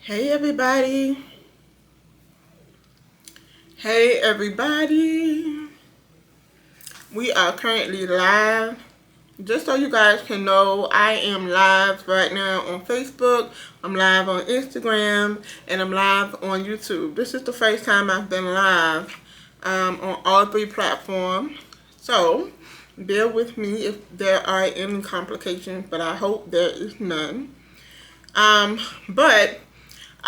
Hey everybody. Hey everybody. We are currently live. Just so you guys can know, I am live right now on Facebook, I'm live on Instagram, and I'm live on YouTube. This is the first time I've been live on all three platforms. So, bear with me if there are any complications, but I hope there is none.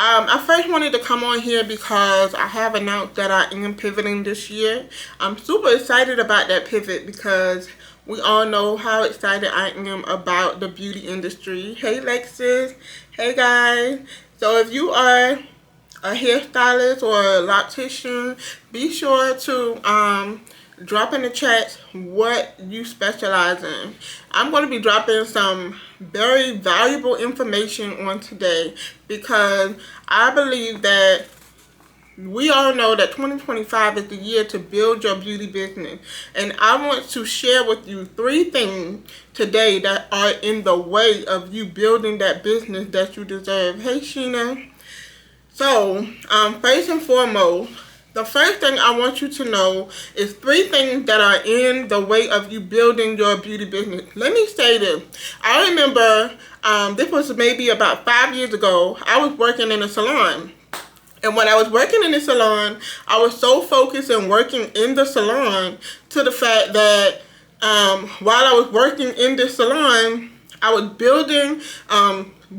I first wanted to come on here because I have announced that I am pivoting this year. I'm super excited about that pivot because we all know how excited I am about the beauty industry. Hey Lexus, hey guys. So if you are a hairstylist or a loctician, be sure to drop in the chat what you specialize in. I'm going to be dropping some very valuable information on today because I believe that we all know that 2025 is the year to build your beauty business. And I want to share with you 3 things today that are in the way of you building that business that you deserve. Hey Sheena. So, first and foremost, the first thing I want you to know is 3 things that are in the way of you building your beauty business. Let me say this. I remember, this was maybe about 5 years ago, I was working in a salon. And when I was working in the salon, I was so focused on working in the salon to the fact that while I was working in the salon, I was building,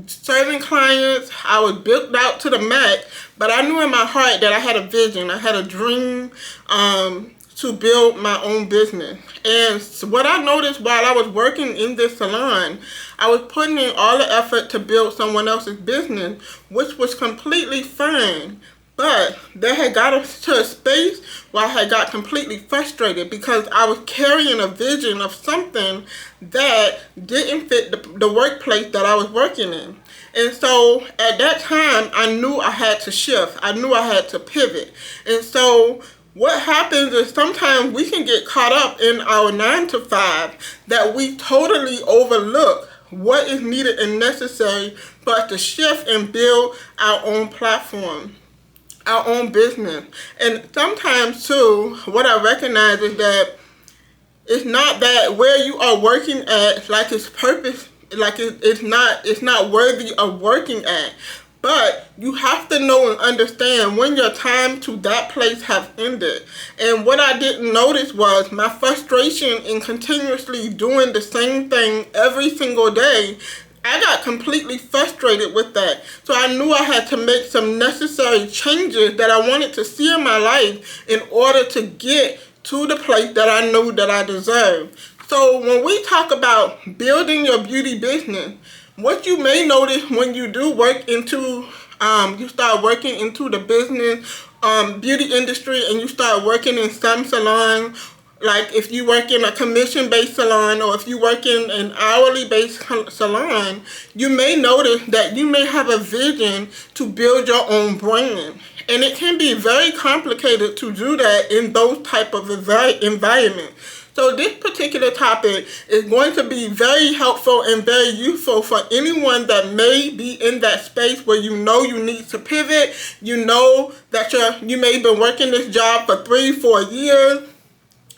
serving clients. I was built out to the max, but I knew in my heart that I had a vision. I had a dream to build my own business. And what I noticed while I was working in this salon, I was putting in all the effort to build someone else's business, which was completely fine. But they had got us to a space where I had got completely frustrated because I was carrying a vision of something that didn't fit the workplace that I was working in. And so at that time, I knew I had to shift. I knew I had to pivot. And so what happens is sometimes we can get caught up in our 9 to 5 that we totally overlook what is needed and necessary for us to shift and build our own platform, our own business. And sometimes too, what I recognize is that it's not that where you are working at, like its purpose, like it's not worthy of working at. But you have to know and understand when your time to that place have ended. And what I didn't notice was my frustration in continuously doing the same thing every single day. I got completely frustrated with that. So I knew I had to make some necessary changes that I wanted to see in my life in order to get to the place that I knew that I deserved. So when we talk about building your beauty business, what you may notice when you do work into, you start working into the business, beauty industry, and you start working in some salons, like if you work in a commission-based salon or if you work in an hourly-based salon, you may notice that you may have a vision to build your own brand. And it can be very complicated to do that in those type of environments. So this particular topic is going to be very helpful and very useful for anyone that may be in that space where you know you need to pivot. You know that you may have been working this job for 3-4 years,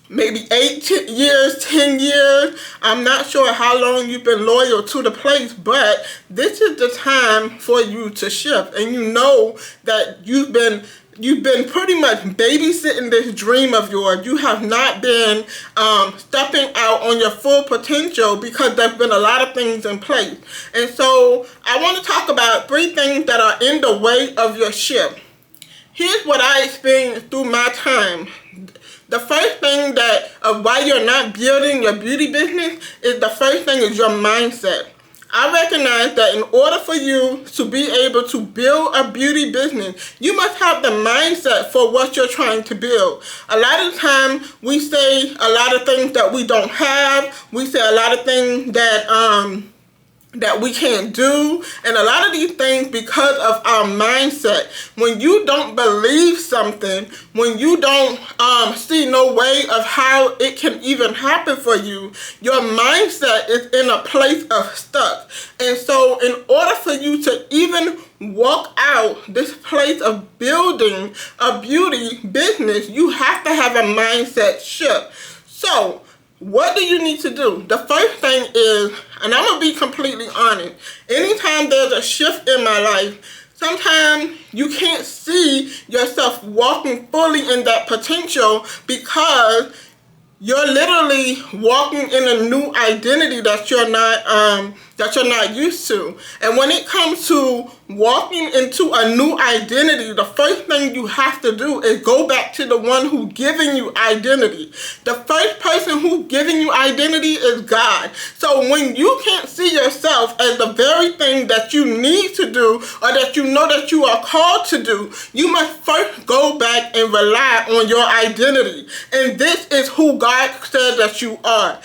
maybe 8 years, 10 years. I'm not sure how long you've been loyal to the place, but this is the time for you to shift. And you know that you've been pretty much babysitting this dream of yours. You have not been stepping out on your full potential because there's been a lot of things in place. And so I want to talk about 3 things that are in the way of your shift. Here's what I experienced through my time. The first thing that of why you're not building your beauty business is the first thing is your mindset. I recognize that in order for you to be able to build a beauty business, you must have the mindset for what you're trying to build. A lot of the time, we say a lot of things that we don't have. We say a lot of things that we can't do, and a lot of these things because of our mindset. When you don't believe something, when you don't see no way of how it can even happen for you, your mindset is in a place of stuck. And so in order for you to even walk out this place of building a beauty business, you have to have a mindset shift. So, what do you need to do? The first thing is, and I'm going to be completely honest, anytime there's a shift in my life, sometimes you can't see yourself walking fully in that potential because you're literally walking in a new identity that you're not used to. And when it comes to walking into a new identity, the first thing you have to do is go back to the one who's giving you identity. The first person who's giving you identity is God. So when you can't see yourself as the very thing that you need to do or that you know that you are called to do, you must first go back and rely on your identity. And this is who God said that you are.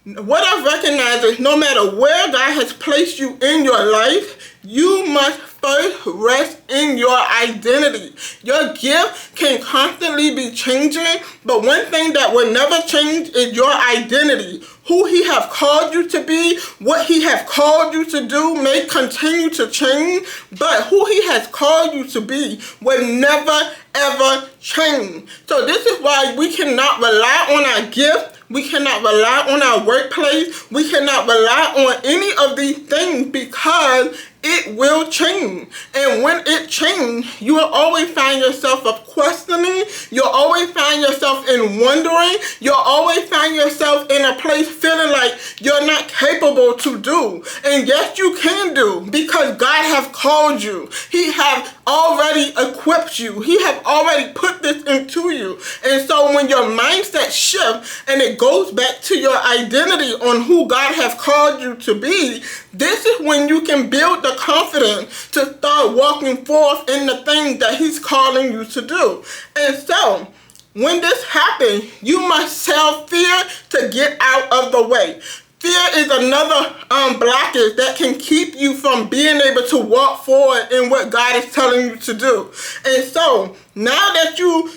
What I recognize is no matter where God has placed you in your life, you must first rest in your identity. Your gift can constantly be changing, but one thing that will never change is your identity. Who He has called you to be, what He has called you to do may continue to change, but who He has called you to be will never ever change. So this is why we cannot rely on our gift. We cannot rely on our workplace. We cannot rely on any of these things because it will change. And when it changes, you will always find yourself of questioning. You'll always find yourself in wondering. You'll always find yourself in a place feeling like you're not capable to do. And yes, you can do because God has called you. He has already equipped you. He has already put this into you. And so when your mindset shifts and it goes back to your identity on who God has called you to be, this is when you can build the confidence to start walking forth in the things that He's calling you to do. And so, when this happens, you must tell fear to get out of the way. Fear is another blockage that can keep you from being able to walk forward in what God is telling you to do. And so, now that you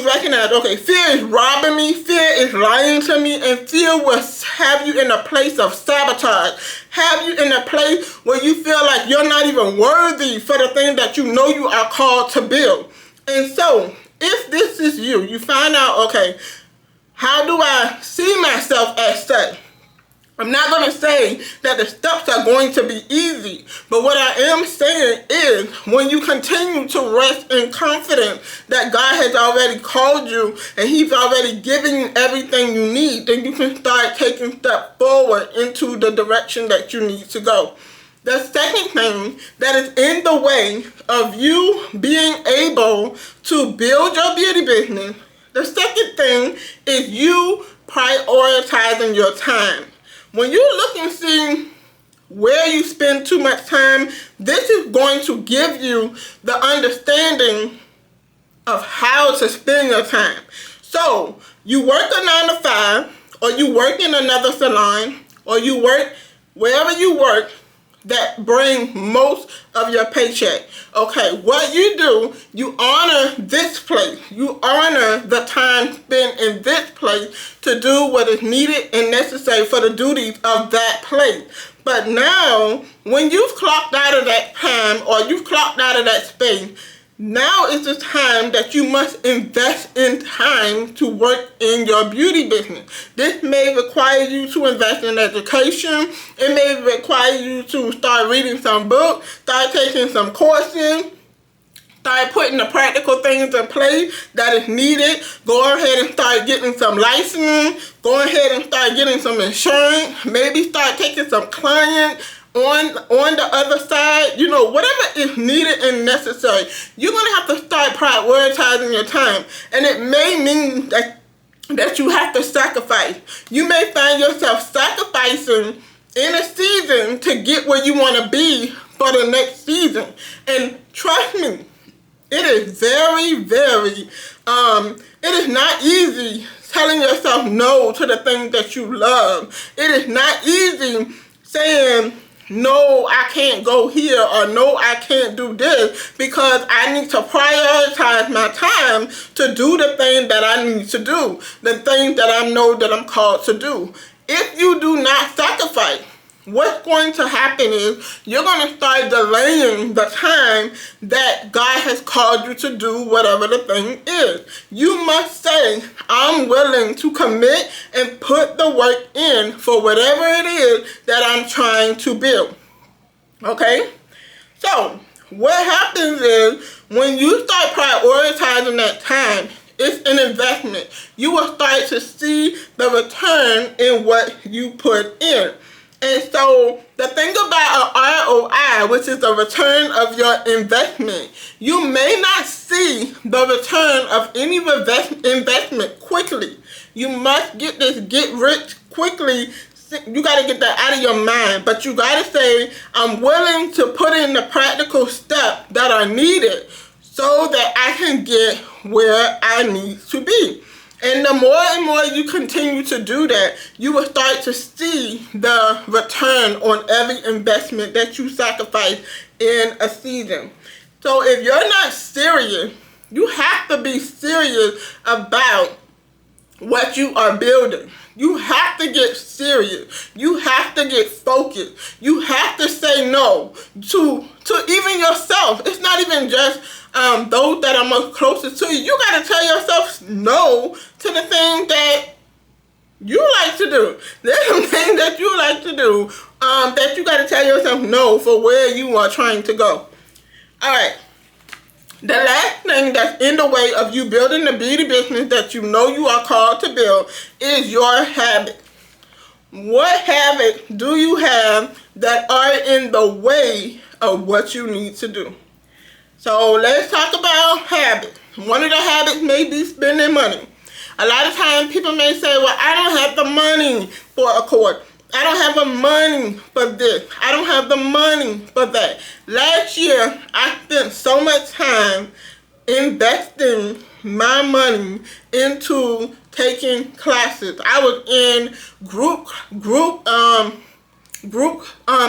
recognize, okay, fear is robbing me, fear is lying to me, and fear will have you in a place of sabotage, have you in a place where you feel like you're not even worthy for the thing that you know you are called to build. And so, if this is you, you find out, okay, how do I see myself as such? I'm not going to say that the steps are going to be easy, but what I am saying is when you continue to rest in confidence that God has already called you and He's already given you everything you need, then you can start taking steps forward into the direction that you need to go. The second thing that is in the way of you being able to build your beauty business, the second thing is you prioritizing your time. When you look and see where you spend too much time, this is going to give you the understanding of how to spend your time. So, you work a 9 to 5, or you work in another salon, or you work wherever you work that bring most of your paycheck. Okay, what you do, you honor this place. You honor the time spent in this place to do what is needed and necessary for the duties of that place. But now, when you've clocked out of that time or you've clocked out of that space, now is the time that you must invest in time to work in your beauty business. This may require you to invest in education. It may require you to start reading some books, start taking some courses, start putting the practical things in place that is needed. Go ahead and start getting some licensing. Go ahead and start getting some insurance. Maybe start taking some clients on the other side. You know, whatever is needed and necessary, you're going to have to start prioritizing your time. And it may mean that you have to sacrifice. You may find yourself sacrificing in a season to get where you want to be for the next season. And trust me, it is very, very, it is not easy telling yourself no to the things that you love. It is not easy saying, no, I can't go here, or no, I can't do this, because I need to prioritize my time to do the thing that I need to do, the things that I know that I'm called to do. If you do not sacrifice, what's going to happen is you're going to start delaying the time that God has called you to do whatever the thing is. You must say, I'm willing to commit and put the work in for whatever it is that I'm trying to build. Okay? So, what happens is when you start prioritizing that time, it's an investment. You will start to see the return in what you put in. And so the thing about an ROI, which is the return of your investment, you may not see the return of any investment quickly. You must get this get rich quickly. You got to get that out of your mind. But you got to say, I'm willing to put in the practical steps that are needed so that I can get where I need to be. And the more and more you continue to do that, you will start to see the return on every investment that you sacrifice in a season. So if you're not serious, you have to be serious about what you are building. You have to get serious. You have to get focused. You have to say no to even yourself. It's not even just those that are most closest to you. You got to tell yourself no to the things that you like to do. There's some things that you like to do that you got to tell yourself no for where you are trying to go. All right. The last thing that's in the way of you building the beauty business that you know you are called to build is your habit. What habits do you have that are in the way of what you need to do? So let's talk about habits. One of the habits may be spending money. A lot of times people may say, well, I don't have the money for a course. I don't have the money for this. I don't have the money for that. Last year, I spent so much time investing my money into taking classes. I was in group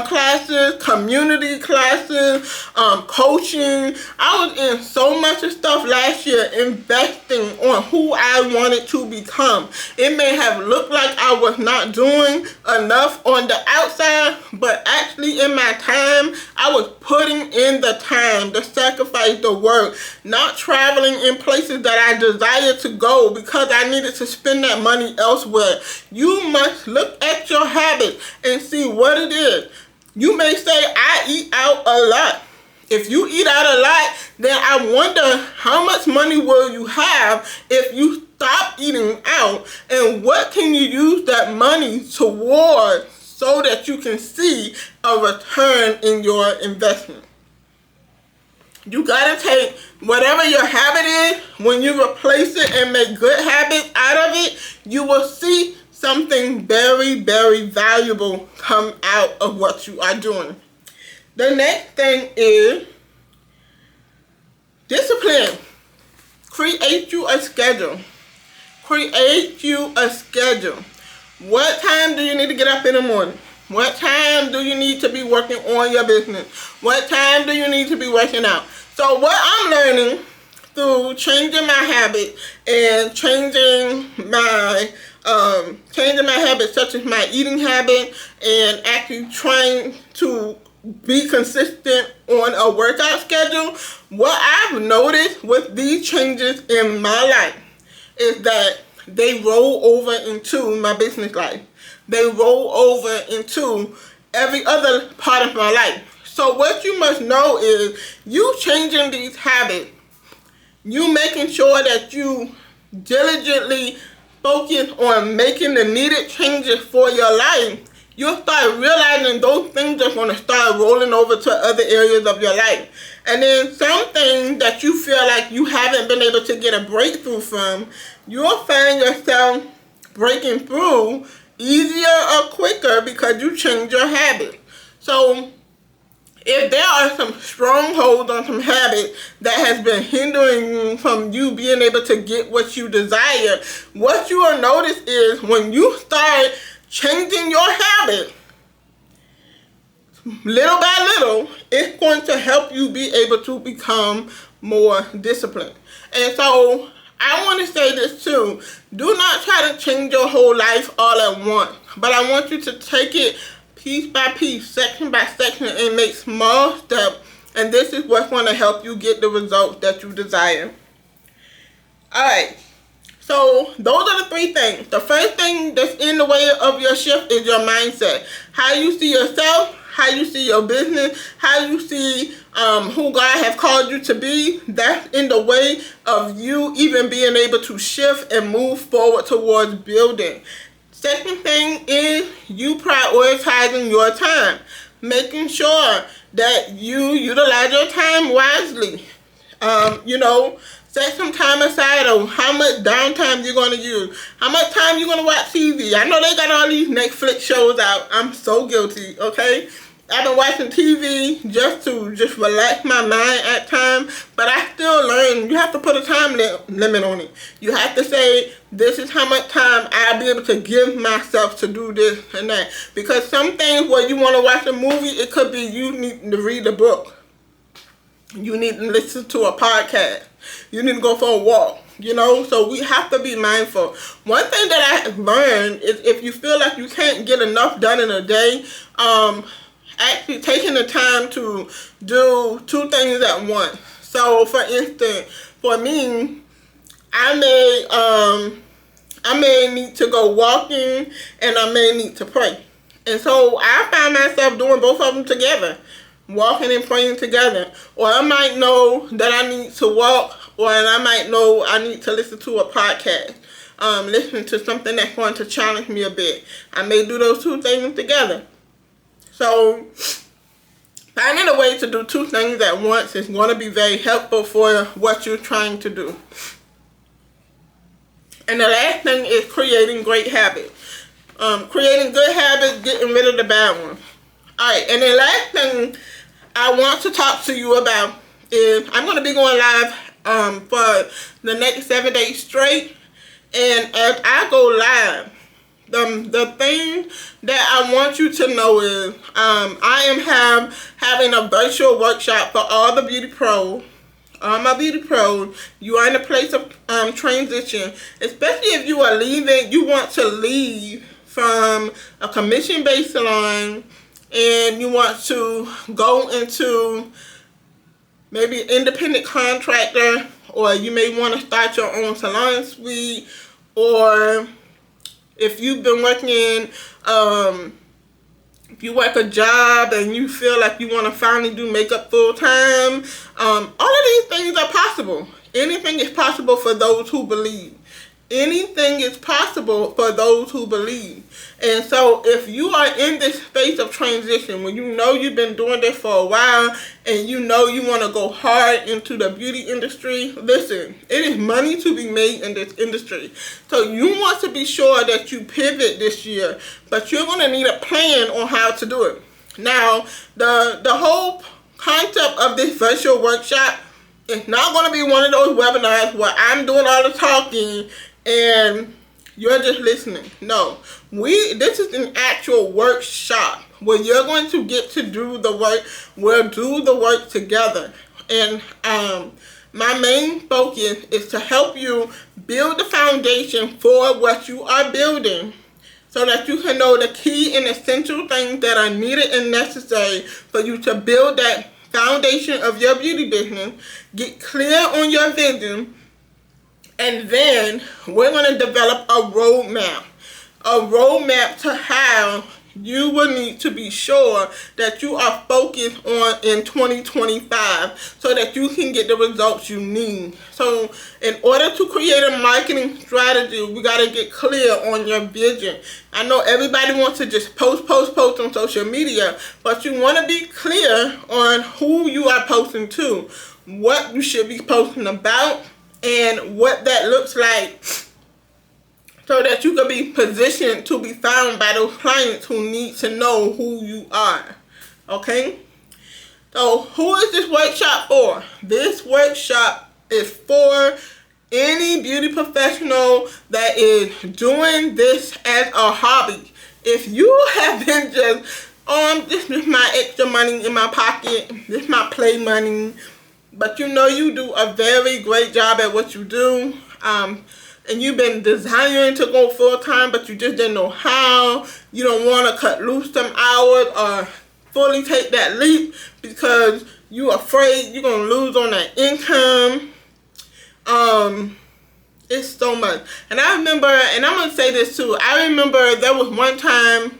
classes, community classes, coaching. I was in so much of stuff last year investing on who I wanted to become. It may have looked like I was not doing enough on the outside, but actually in my time, I was putting in the time, the sacrifice, the work, not traveling in places that I desired to go because I needed to spend that money elsewhere. You must look at your habits and see what it is. You may say, I eat out a lot. If you eat out a lot, then I wonder how much money will you have if you stop eating out, and what can you use that money toward so that you can see a return in your investment. You gotta take whatever your habit is, when you replace it and make good habits out of it, you will see something very, very valuable come out of what you are doing. The next thing is discipline. Create you a schedule. Create you a schedule. What time do you need to get up in the morning? What time do you need to be working on your business? What time do you need to be working out? So what I'm learning through changing my habits and changing my habits, such as my eating habit, and actually trying to be consistent on a workout schedule, what I've noticed with these changes in my life is that they roll over into my business life. They roll over into every other part of my life. So what you must know is you changing these habits, you making sure that you diligently focus on making the needed changes for your life, you'll start realizing those things are going to start rolling over to other areas of your life. And then some things that you feel like you haven't been able to get a breakthrough from, you'll find yourself breaking through easier or quicker because you change your habits. So if there are some strongholds on some habits that has been hindering you from you being able to get what you desire, what you will notice is when you start changing your habit, little by little, it's going to help you be able to become more disciplined. And so I want to say this too. Do not try to change your whole life all at once, but I want you to take it piece by piece, section by section, and make small steps. And this is what's going to help you get the results that you desire. Alright, so those are the 3 things. The first thing that's in the way of your shift is your mindset. How you see yourself, how you see your business, how you see who God has called you to be. That's in the way of you even being able to shift and move forward towards building. Second thing is you prioritizing your time. Making sure that you utilize your time wisely. Set some time aside on how much downtime you're going to use. How much time you're going to watch TV. I know they got all these Netflix shows out. I'm so guilty, okay? I've been watching TV just to relax my mind at times, but I still learn you have to put a time limit on it. You have to say, this is how much time I'll be able to give myself to do this and that. Because some things where you want to watch a movie, it could be you need to read a book. You need to listen to a podcast. You need to go for a walk. So we have to be mindful. One thing that I learned is if you feel like you can't get enough done in a day, actually taking the time to do 2 things at once. So for instance, for me, I may need to go walking and I may need to pray. And so I find myself doing both of them together. Walking and praying together. Or I might know that I need to walk, or I might know I need to listen to a podcast. Listen to something that's going to challenge me a bit. I may do those 2 things together. So finding a way to do 2 things at once is going to be very helpful for what you're trying to do. And the last thing is creating great habits. Creating good habits, getting rid of the bad ones. Alright, and the last thing I want to talk to you about is I'm going to be going live for the next 7 days straight. And as I go live, the thing that I want you to know is I am having a virtual workshop for all the beauty pros. All my beauty pros, you are in a place of transition, especially if you are leaving, you want to leave from a commission-based salon and you want to go into maybe an independent contractor, or you may want to start your own salon suite, or if you've been working, if you work a job and you feel like you want to finally do makeup full time, all of these things are possible. Anything is possible for those who believe. Anything is possible for those who believe. And so if you are in this space of transition, when you know you've been doing this for a while and you know you want to go hard into the beauty industry, listen, it is money to be made in this industry. So you want to be sure that you pivot this year, but you're going to need a plan on how to do it. Now, the whole concept of this virtual workshop is not going to be one of those webinars where I'm doing all the talking and you're just listening. No, this is an actual workshop where you're going to get to do the work. We'll do the work together. And my main focus is to help you build the foundation for what you are building, so that you can know the key and essential things that are needed and necessary for you to build that foundation of your beauty business, get clear on your vision, and then we're going to develop a roadmap to how you will need to be sure that you are focused on in 2025 so that you can get the results you need. So in order to create a marketing strategy, we got to get clear on your vision. I know everybody wants to just post on social media, but you want to be clear on who you are posting to, what you should be posting about, and what that looks like, so that you can be positioned to be found by those clients who need to know who you are. Okay? So who is this workshop for? This workshop is for any beauty professional that is doing this as a hobby. If you have been just, this is my extra money in my pocket, this is my play money, but you know you do a very great job at what you do, and you've been desiring to go full-time, but you just didn't know how. You don't want to cut loose some hours or fully take that leap because you're afraid you're going to lose on that income. It's so much. And I remember, and I'm going to say this too, I remember there was one time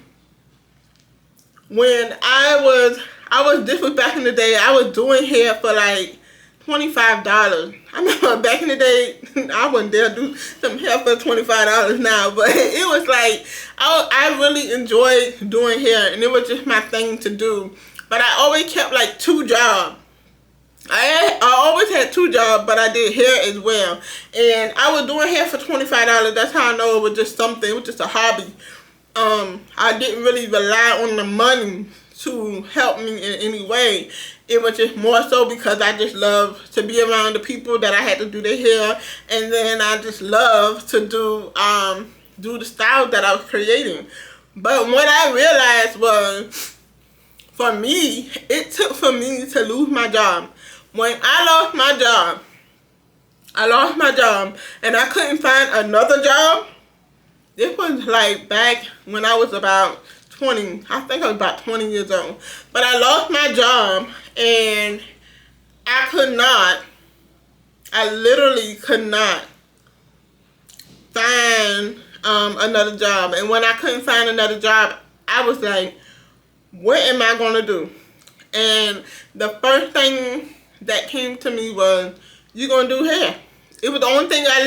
when this was back in the day, I was doing hair for like $25. I remember back in the day, I wouldn't dare do some hair for $25 now, but it was like, I really enjoyed doing hair, and it was just my thing to do. But I always kept like 2 jobs. I always had 2 jobs, but I did hair as well. And I was doing hair for $25. That's how I know it was just something. It was just a hobby. I didn't really rely on the money to help me in any way. It was just more so because I just love to be around the people that I had to do their hair, and then I just love to do the styles that I was creating. But what I realized was, for me, it took for me to lose my job. When I lost my job, and I couldn't find another job. This was like back when I was about 20. I think I was about 20 years old. But I lost my job, and I literally could not find another job. And when I couldn't find another job, I was like, what am I going to do? And the first thing that came to me was, you're going to do hair. It was the only thing I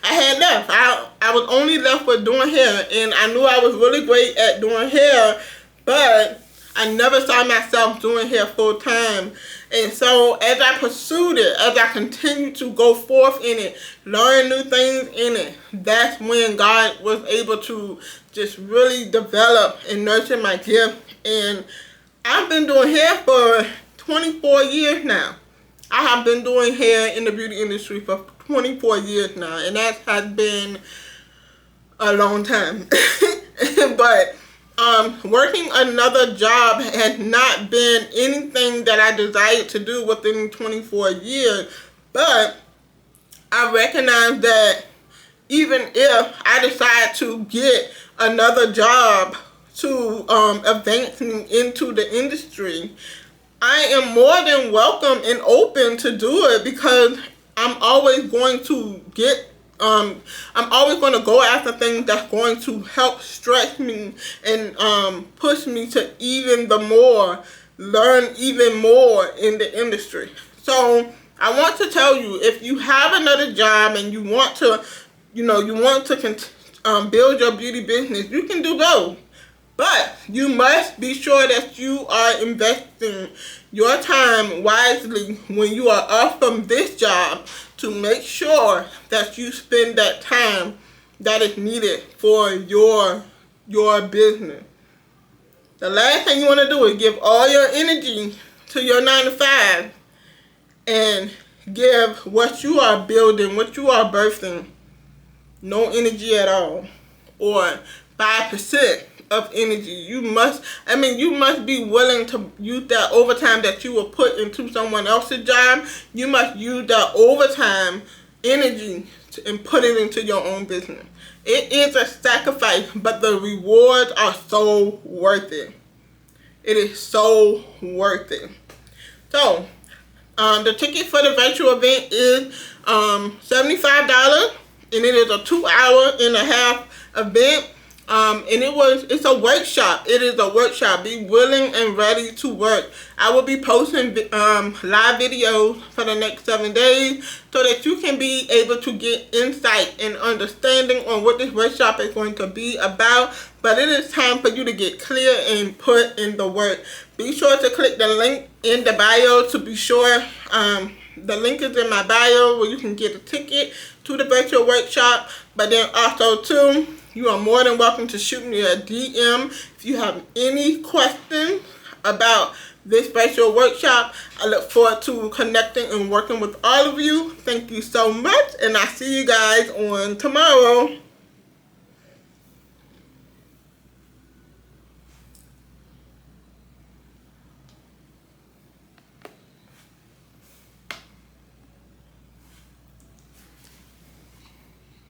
had left. I was only left with doing hair, and I knew I was really great at doing hair, but I never saw myself doing hair full time. And so as I pursued it, as I continued to go forth in it, learn new things in it, that's when God was able to just really develop and nurture my gift. And I've been doing hair for 24 years now. I have been doing hair in the beauty industry for 24 years now, and that has been a long time. But working another job has not been anything that I desired to do within 24 years. But I recognize that even if I decide to get another job to advance me into the industry, I am more than welcome and open to do it, because I'm always going to go after things that's going to help stretch me and push me to learn even more in the industry. So I want to tell you, if you have another job and you want to, build your beauty business, you can do both. But you must be sure that you are investing your time wisely when you are off from this job, to make sure that you spend that time that is needed for your business. The last thing you want to do is give all your energy to your 9 to 5 and give what you are building, what you are birthing, no energy at all, or 5% of energy. You must be willing to use that overtime that you will put into someone else's job. You must use that overtime energy and put it into your own business. It is a sacrifice, but the rewards are so worth it. It is so worth it. So, the ticket for the virtual event is $75, and it is a 2.5-hour event. And it's a workshop. It is a workshop. Be willing and ready to work. I will be posting live videos for the next 7 days, so that you can be able to get insight and understanding on what this workshop is going to be about. But it is time for you to get clear and put in the work. Be sure to click the link in the bio to be sure. The link is in my bio where you can get a ticket to the virtual workshop. But then also too, you are more than welcome to shoot me a DM if you have any questions about this virtual workshop. I look forward to connecting and working with all of you. Thank you so much, and I'll see you guys on tomorrow.